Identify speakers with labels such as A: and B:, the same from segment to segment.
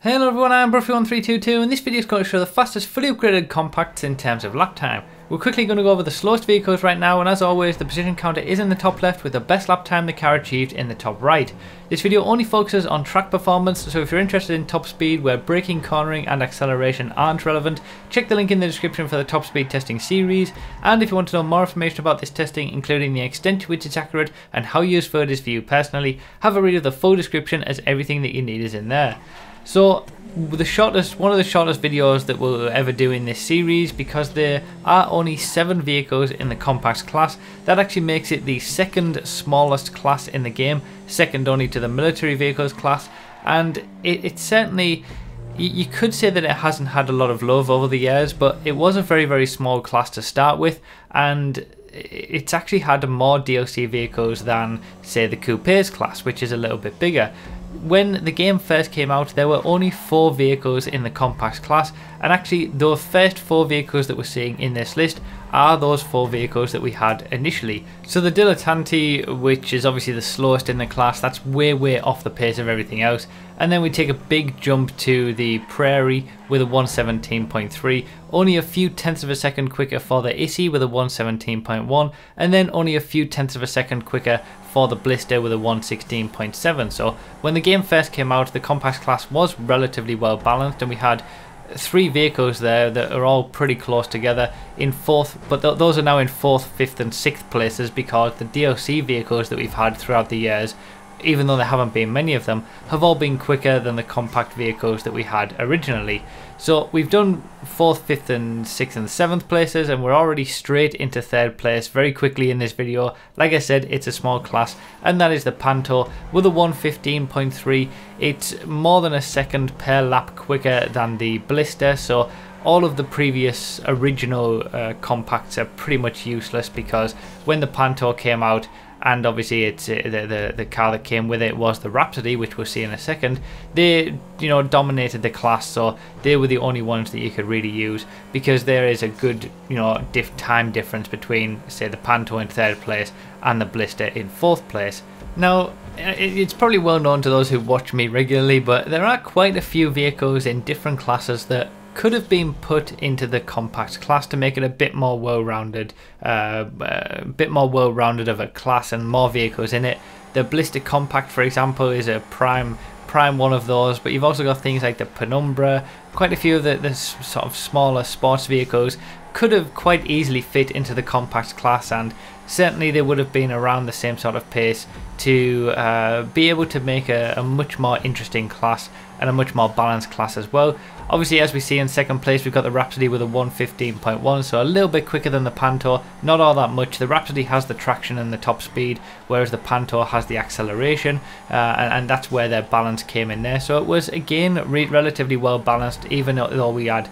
A: Hello everyone, I'm Bruffy1322 and this video is going to show the fastest fully upgraded compacts in terms of lap time. We're quickly going to go over the slowest vehicles right now, and as always the position counter is in the top left with the best lap time the car achieved in the top right. This video only focuses on track performance, so if you're interested in top speed where braking, cornering and acceleration aren't relevant, check the link in the description for the top speed testing series. And if you want to know more information about this testing, including the extent to which it's accurate and how useful it is for you personally, have a read of the full description as everything that you need is in there. So one of the shortest videos that we'll ever do in this series, because there are only 7 vehicles in the compacts class. That actually makes it the second smallest class in the game, second only to the military vehicles class, and it certainly, you could say that it hasn't had a lot of love over the years, but it was a very small class to start with, and it's actually had more DLC vehicles than say the coupes class, which is a little bit bigger. When the game first came out, there were only 4 vehicles in the compacts class, and actually those first 4 vehicles that we're seeing in this list are those 4 vehicles that we had initially. So the Dilettanti, which is obviously the slowest in the class, that's way off the pace of everything else. And then we take a big jump to the Prairie with a 117.3, only a few tenths of a second quicker for the Issy with a 117.1, and then only a few tenths of a second quicker for the Blister with a 116.7. So when the game first came out, the compacts class was relatively well balanced, and we had 3 vehicles there that are all pretty close together in 4th, but those are now in 4th, 5th and 6th places, because the DLC vehicles that we've had throughout the years, even though there haven't been many of them, have all been quicker than the compact vehicles that we had originally. So we've done 4th, 5th and 6th and 7th places, and we're already straight into 3rd place very quickly in this video. Like I said, it's a small class, and that is the Panto with a 115.3. It's more than a second per lap quicker than the Blister, so all of the previous original compacts are pretty much useless, because when the Panto came out, and obviously it's the car that came with it was the Rhapsody, which we'll see in a second, they dominated the class, so they were the only ones that you could really use, because there is a good time difference between say the Panto in 3rd place and the Blister in 4th place. Now it's probably well known to those who watch me regularly, but there are quite a few vehicles in different classes that could have been put into the compacts class to make it a bit more well-rounded, of a class and more vehicles in it. The Blister Compact, for example, is a prime one of those, but you've also got things like the Penumbra. Quite a few of the sort of smaller sports vehicles could have quite easily fit into the compacts class, and certainly they would have been around the same sort of pace to be able to make a much more interesting class and a much more balanced class as well. Obviously, as we see in 2nd place, we've got the Rhapsody with a 115.1, so a little bit quicker than the Panto, not all that much. The Rhapsody has the traction and the top speed, whereas the Panto has the acceleration, and that's where their balance came in there. So it was again relatively well balanced, even though we had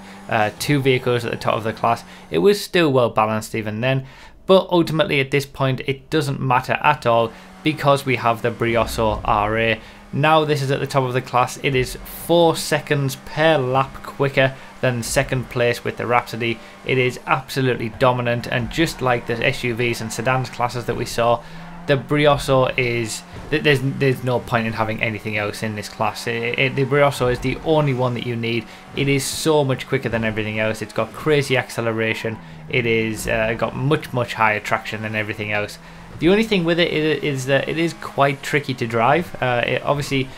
A: 2 vehicles at the top of the class. It was still well balanced even then, but ultimately at this point it doesn't matter at all, because we have the Brioso RA. Now this is at the top of the class. It is 4 seconds per lap quicker than 2nd place with the Rhapsody. It is absolutely dominant, and just like the SUVs and sedans classes that we saw, the Brioso is, there's no point in having anything else in this class. The Brioso is the only one that you need. It is so much quicker than everything else. It's got crazy acceleration. It is got much higher traction than everything else. The only thing with it is that it is quite tricky to drive. Obviously,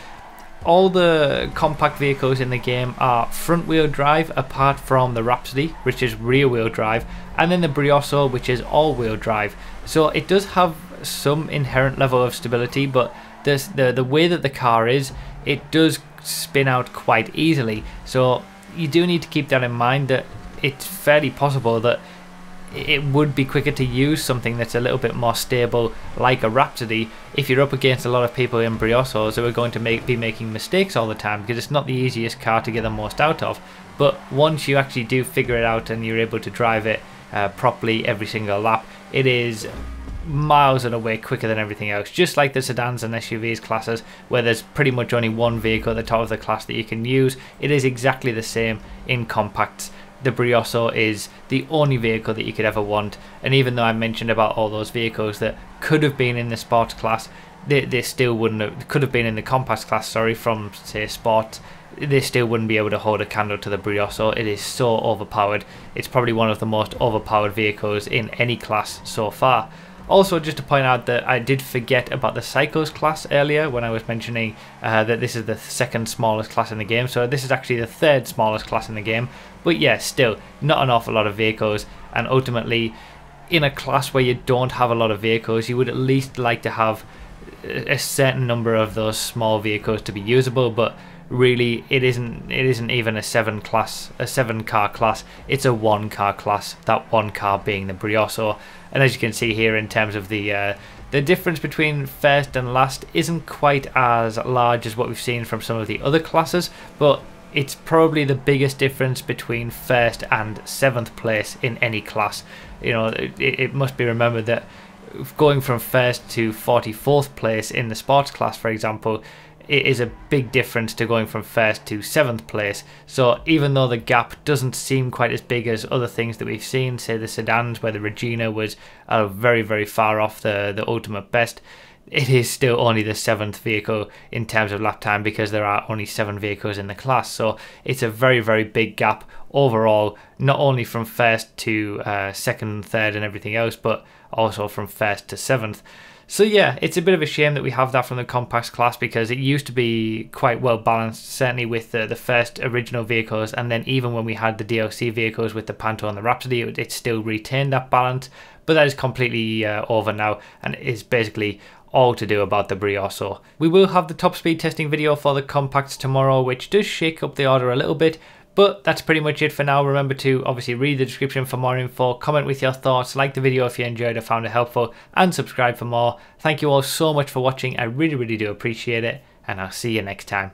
A: all the compact vehicles in the game are front wheel drive, apart from the Rhapsody, which is rear wheel drive, and then the Brioso, which is all wheel drive. So it does have some inherent level of stability, but the way that the car is, it does spin out quite easily. So you do need to keep that in mind, that it's fairly possible that it would be quicker to use something that's a little bit more stable, like a Rhapsody, if you're up against a lot of people in Briosos who are going to be making mistakes all the time, because it's not the easiest car to get the most out of. But once you actually do figure it out and you're able to drive it properly every single lap, it is miles and away quicker than everything else, just like the sedans and SUVs classes, where there's pretty much only 1 vehicle at the top of the class that you can use. It is exactly the same in compacts. The Brioso is the only vehicle that you could ever want, and even though I mentioned about all those vehicles that could have been in the sports class, they still wouldn't have, could have been in the compacts class, sorry, from say sport, they still wouldn't be able to hold a candle to the Brioso. It is so overpowered. It's probably one of the most overpowered vehicles in any class so far. Also, just to point out that I did forget about the Psychos class earlier when I was mentioning that this is the second smallest class in the game. So this is actually the third smallest class in the game. But yeah, still not an awful lot of vehicles, and ultimately in a class where you don't have a lot of vehicles, you would at least like to have a certain number of those small vehicles to be usable. But really, it isn't even a 7-car class. It's a 1-car class, that 1 car being the Brioso. And as you can see here, in terms of the difference between first and last isn't quite as large as what we've seen from some of the other classes, but it's probably the biggest difference between first and 7th place in any class. You know, it must be remembered that going from first to 44th place in the sports class, for example, it is a big difference to going from first to 7th place. So even though the gap doesn't seem quite as big as other things that we've seen, say the sedans where the Regina was very, very far off the ultimate best, it is still only the 7th vehicle in terms of lap time, because there are only 7 vehicles in the class. So it's a very, very big gap overall, not only from first to second, third and everything else, but also from first to 7th. So yeah, it's a bit of a shame that we have that from the compacts class, because it used to be quite well balanced, certainly with the first original vehicles, and then even when we had the DLC vehicles with the Panto and the Rhapsody, it still retained that balance. But that is completely over now, and it is basically all to do about the Brioso. We will have the top speed testing video for the compacts tomorrow, which does shake up the order a little bit. But that's pretty much it for now. Remember to obviously read the description for more info, comment with your thoughts, like the video if you enjoyed or found it helpful, and subscribe for more. Thank you all so much for watching. I really, really do appreciate it, and I'll see you next time.